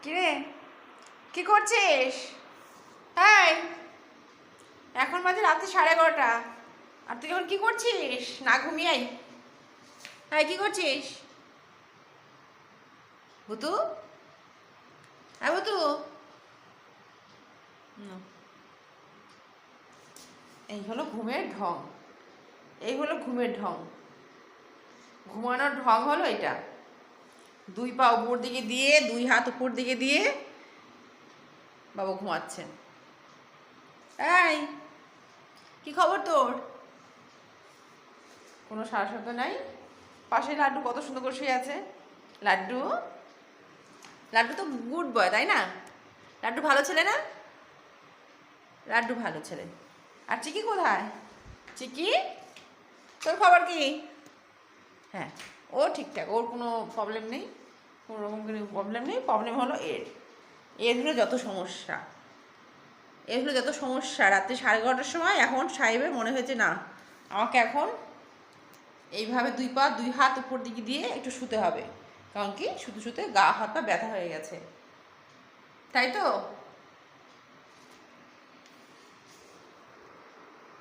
কিরে, কি করছিস? হ্যাঁ, এখন বাজে রাত্রি 11:30। আর তুই এখন কি করছিস? না ঘুমিয়ে আই। হ্যাঁ, কি করছিস ভুতু? হ্যাঁ ভুতু। এই হলো ঘুমের ঢং। এই হলো ঘুমের ঢং। ঘুমানোর ঢং হলো এটা। দুই পা উপর দিকে দিয়ে, দুই হাত উপর দিকে দিয়ে বাবা ঘুমাচ্ছে। এই, কি খবর তোর? কোনো সারা শব্দ নাই। পাশে লাড্ডু কত সুন্দর করে শুয়ে আছে। লাড্ডু, লাড্ডু তো গুড বয়, তাই না? লাড্ডু ভালো ছেলে না? লাড্ডু ভালো ছেলে। আর চিকি কোথায়? চিকি, তোর খবর কি? হ্যাঁ, ও ঠিকঠাক, ওর কোনো প্রবলেম নেই। কোনো রকম কোনো প্রবলেম নেই। প্রবলেম হলো এর হলো যত সমস্যা। এর হলো যত সমস্যা। রাত্রি 11:30 সময় এখন সাহেবের মনে হয়েছে না, আমাকে এখন এইভাবে দুই পা দুই হাত উপর দিকে দিয়ে একটু শুতে হবে। কারণ কি, শুতে শুতে গা হাত পা ব্যথা হয়ে গেছে, তাই তো?